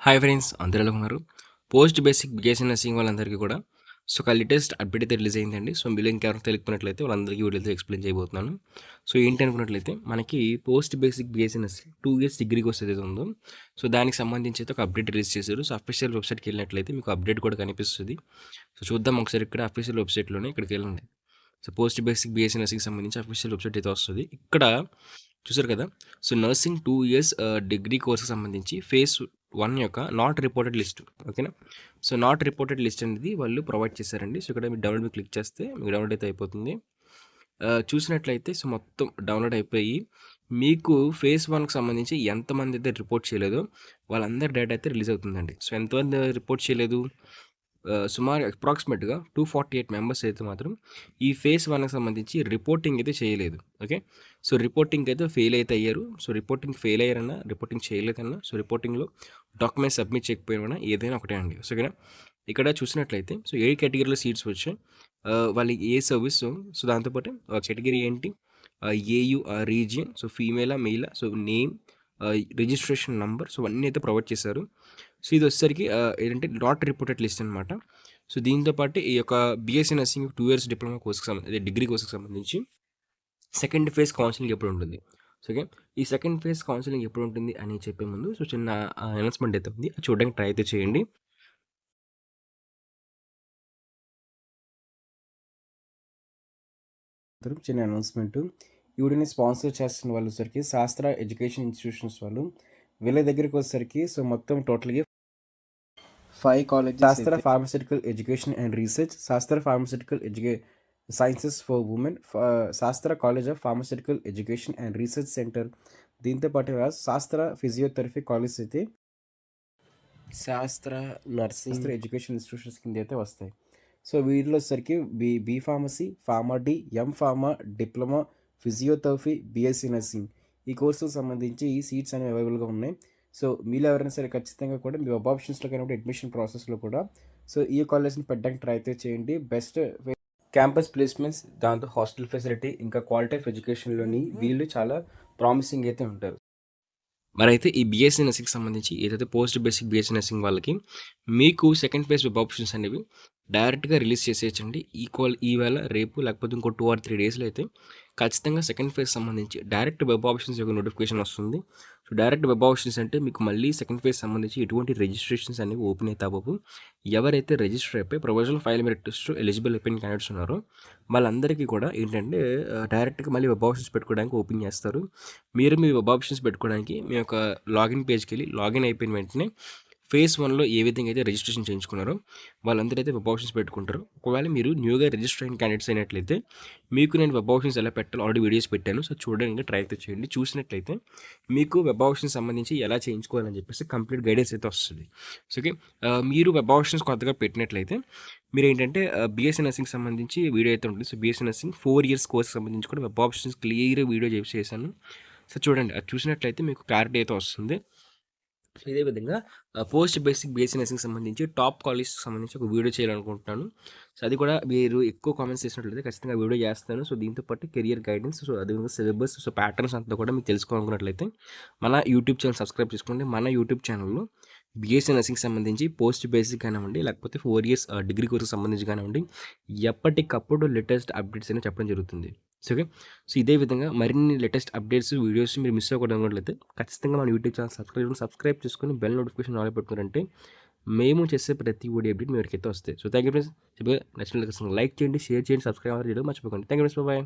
Hi friends, అందరూ ఎలా ఉన్నారు? పోస్ట్ బేసిక్ బీఎస్సీ నర్సింగ్ వాళ్ళందరికీ కూడా ఒక లేటెస్ట్ అప్డేట్ అయితే రిలీజ్ అయిందండి. సో, మీలో ఇంకెవరైనా తెలియకపోయినట్లయితే వాళ్ళందరికీ వీడియోతో ఎక్స్‌ప్లెయిన్ చేయబోతున్నాను. సో, ఏంటి అనుకున్నట్లయితే మనకి post basic BSc nursing 2 years degree course ఏదైతే ఉందో, సో, దానికి సంబంధించి అయితే ఒక అప్డేట్ రిలీజ్ చేశారు. సో, అఫీషియల్ వెబ్‌సైట్‌కి వెళ్ళినట్లయితే మీకు అప్డేట్ కూడా కనిపిస్తది. సో, చూద్దాం ఒకసారి ఇక్కడ అఫీషియల్ వెబ్‌సైట్‌లోనే ఇక్కడికెళ్ళండి. సో, పోస్ట్ బేసిక్ బీఎస్సీ నర్సింగ్‌కి సంబంధించి అఫీషియల్ వెబ్‌సైట్ అయితే వస్తది. ఇక్కడ చూసారు కదా! సో, నర్సింగ్ 2 ఇయర్స్ డిగ్రీ కోర్స్‌కి సంబంధించి ఫేజ్ 1 యొక్క నాట్ రిపోర్టెడ్ లిస్ట్. ఓకేనా? సో, నాట్ రిపోర్టెడ్ లిస్ట్ అనేది వాళ్ళు ప్రొవైడ్ చేశారండి. సో, ఇక్కడ మీరు డౌన్లోడ్ మీద క్లిక్ చేస్తే మీకు డౌన్లోడ్ అయితే అయిపోతుంది. చూసినట్లయితే సో, మొత్తం డౌన్లోడ్ అయిపోయి మీకు ఫేజ్ 1కి సంబంధించి ఎంతమంది అయితే రిపోర్ట్ చేయలేదో వాళ్ళందరి డేటా అయితే రిలీజ్ అవుతుందండి. సో, ఎంతమంది రిపోర్ట్ చేయలేదు? సుమారు అప్రాక్సిమేట్‌గా 248 మెంబర్స్ అయితే మాత్రం ఈ ఫేజ్ 1కి సంబంధించి రిపోర్టింగ్ అయితే చేయలేదు. ఓకే. సో, రిపోర్టింగ్‌కి అయితే ఫెయిల్ అయితే అయ్యారు. సో, రిపోర్టింగ్ ఫెయిల్ అయ్యారన్నా, రిపోర్టింగ్ చేయలేదన్నా, సో, రిపోర్టింగ్‌లో డాక్యుమెంట్స్ సబ్మిట్ చేయకపోయినా ఏదైనా ఒకటే అండి. సో, ఓకేనా. ఇక్కడ చూసినట్లయితే సో, ఏ కేటగిరీలో సీట్స్ వచ్చాయి, వాళ్ళకి ఏ సర్వీస్, సో, దాంతో పాటు కేటగిరీ ఏంటి, ఏయు రీజియన్, సో, ఫీమేలా, మెయిలా, so, name, registration number, so, అన్నీ అయితే ప్రొవైడ్ చేశారు. సో, ఇది వచ్చేసరికి ఏంటంటే నాట్ రిపోర్టెడ్ లిస్ట్ అనమాట. సో, దీంతో పాటు ఈ యొక్క బీఎస్సీ నర్సింగ్ 2 ఇయర్స్ డిప్లొమా కోర్స్‌కి అదే డిగ్రీ కోర్స్‌కి సంబంధించి సెకండ్ ఫేజ్ కౌన్సిలింగ్ ఎప్పుడు ఉంటుంది. So, okay. ఈ సెకండ్ ఫేజ్ కౌన్సిలింగ్ ఎప్పుడు ఉంటుంది అని చెప్పే ముందు సో, చిన్న అనౌన్స్‌మెంట్ అయితే ఉంది. అది చూడడానికి ట్రై అయితే చేయండి. చిన్న అనౌన్స్మెంట్. ఈ వీడియోని స్పాన్సర్ చేస్తున్న వాళ్ళు వచ్చేసరికి శాస్త్ర ఎడ్యుకేషన్ ఇన్స్టిట్యూషన్స్ వాళ్ళు. వీళ్ళ దగ్గరికి వచ్చేసరికి సో మొత్తం టోటల్‌గా 5 కాలేజెస్ శాస్త్ర ఫార్మాస్యూటికల్ ఎడ్యుకేషన్ అండ్ రీసెర్చ్, శాస్త్ర ఫార్మాస్యూటికల్ సైన్సెస్ ఫర్ వుమెన్, శాస్త్ర college of pharmaceutical education and research centre, దీంతో పాటుగా శాస్త్ర ఫిజియోథెరపీ కాలేజ్ అయితే శాస్త్ర నర్సింగ్ ఎడ్యుకేషన్ ఇన్స్టిట్యూషన్స్ కింద అయితే వస్తాయి. సో వీటిలో వచ్చేసరికి B pharmacy, pharma D, M pharma, diploma, physiotherapy, BSc nursing ఈ కోర్సుకు సంబంధించి ఈ సీట్స్ అనేవి అవైలబుల్గా ఉన్నాయి. సో మీలో ఎవరైనా సరే ఖచ్చితంగా కూడా మీ వెబ్ ఆప్షన్స్లో కానీ అడ్మిషన్ ప్రాసెస్లో కూడా సో ఈ కాలేజ్ని పెట్టడానికి ట్రై అయితే చేయండి. బెస్ట్ క్యాంపస్ ప్లేస్మెంట్స్, దాంతో హాస్టల్ ఫెసిలిటీ, ఇంకా క్వాలిటీ ఆఫ్ ఎడ్యుకేషన్లోని వీళ్ళు చాలా ప్రామిసింగ్ అయితే ఉంటారు. మరైతే ఈ బీఎస్సీ నర్సింగ్‌కి సంబంధించి ఏదైతే పోస్ట్ బేసిక్ బీఎస్సీ నర్సింగ్ వాళ్ళకి మీకు సెకండ్ ఫేజ్ వెబ్ ఆప్షన్స్ అనేవి డైరెక్ట్‌గా రిలీజ్ చేసేయచ్చండి. ఈవేళ, రేపు లేకపోతే ఇంకో 2 ఆర్ 3 డేస్‌లో అయితే ఖచ్చితంగా సెకండ్ ఫేజ్ సంబంధించి డైరెక్ట్ వెబ్ ఆప్షన్స్ యొక్క నోటిఫికేషన్ వస్తుంది. సో, డైరెక్ట్ వెబ్ ఆప్షన్స్ అంటే మీకు మళ్ళీ సెకండ్ ఫేజ్ సంబంధించి ఎటువంటి రిజిస్ట్రేషన్స్ అనేవి ఓపెన్ అయితే అవ్వవు. ఎవరైతే రిజిస్టర్ అయిపోయి ప్రొవిజనల్ ఫైల్ మెరిట్ లిస్ట్‌లో ఎలిజిబుల్ అయిపోయిన క్యాండిడేట్స్ ఉన్నారో వాళ్ళందరికీ కూడా ఏంటంటే డైరెక్ట్‌గా మళ్ళీ వెబ్ ఆప్షన్స్ పెట్టుకోవడానికి ఓపెన్ చేస్తారు. మీరు మీ వెబ్ ఆప్షన్స్ పెట్టుకోవడానికి మీ యొక్క లాగిన్ పేజ్‌కెళ్ళి లాగిన్ అయిపోయిన వెంటనే ఫేజ్ 1లో ఏ విధంగా అయితే రిజిస్ట్రేషన్ చేయించుకున్నారో వాళ్ళందరూ అయితే వెబ్ ఆప్షన్స్ పెట్టుకుంటారు. ఒకవేళ మీరు న్యూగా రిజిస్టర్ అయిన క్యాండిడేట్స్ అయినట్లయితే మీకు నేను వెబ్ ఆప్షన్స్ ఎలా పెట్టాలో ఆల్రెడీ వీడియోస్ పెట్టాను. సో, చూడడానికి ట్రై అయితే చేయండి. చూసినట్లయితే మీకు వెబ్ ఆప్షన్స్ సంబంధించి ఎలా చేయించుకోవాలని చెప్పేసి కంప్లీట్ గైడెన్స్ అయితే వస్తుంది. So, okay. మీరు వెబ్ ఆప్షన్స్ కొత్తగా పెట్టినట్లయితే మీరేంటంటే బీఎస్సీ నర్సింగ్‌కి సంబంధించి వీడియో అయితే ఉంటుంది. సో, బీఎస్సీ నర్సింగ్ 4 ఇయర్స్ కోర్స్‌కి సంబంధించి కూడా వెబ్ ఆప్షన్స్ క్లియర్‌గా వీడియో చేశాను. సో, చూడండి అది చూసినట్లయితే మీకు క్లారిటీ అయితే వస్తుంది. సో, ఇదే విధంగా పోస్ట్ బేసిక్ బీఎస్సీ నర్సింగ్‌కి సంబంధించి టాప్ కాలేజెస్‌కి సంబంధించి ఒక వీడియో చేయాలనుకుంటున్నాను. సో, అది కూడా మీరు ఎక్కువ కామెంట్స్ చేసినట్లయితే ఖచ్చితంగా వీడియో చేస్తాను. సో, దీంతో పాటు కెరియర్ గైడెన్స్, సో, అదేవిధంగా సిలబస్, సో, ప్యాటర్న్స్ అంతా కూడా మీకు తెలుసుకోవాలనుకున్నట్లయితే మన యూట్యూబ్ ఛానల్ సబ్స్క్రైబ్ చేసుకోండి. మన యూట్యూబ్ ఛానల్‌లో బీఎస్సీ నర్సింగ్‌కి సంబంధించి పోస్ట్ బేసిక్ కానివ్వండి, లేకపోతే 4 ఇయర్స్ డిగ్రీ కోర్స్‌కి సంబంధించి కానివ్వండి, ఎప్పటికప్పుడు లేటెస్ట్ అప్డేట్స్ అనేవి చెప్పడం జరుగుతుంది. So, okay. సో, ఇదే విధంగా మరిన్ని లేటెస్ట్ అప్డేట్స్, వీడియోస్ మీరు మిస్ అవ్వకూడదు అనుకున్నట్లయితే ఖచ్చితంగా మన యూట్యూబ్ ఛానల్ సబ్స్క్రైబ్ చేసుకొని బెల్ నోటిఫికేషన్ ఆల్ పెట్టుకున్నారంటే మేము చేసే ప్రతి వీడియో అప్డేట్ మీ వరకైతే వస్తాయి. So, thank you friends. చెప్పగా నచ్చినట్లయితే లైక్ చేయండి, షేర్ చేయండి, సబ్స్క్రైబ్ చేయడం మర్చిపోకండి. Thank you friends. బాయ్.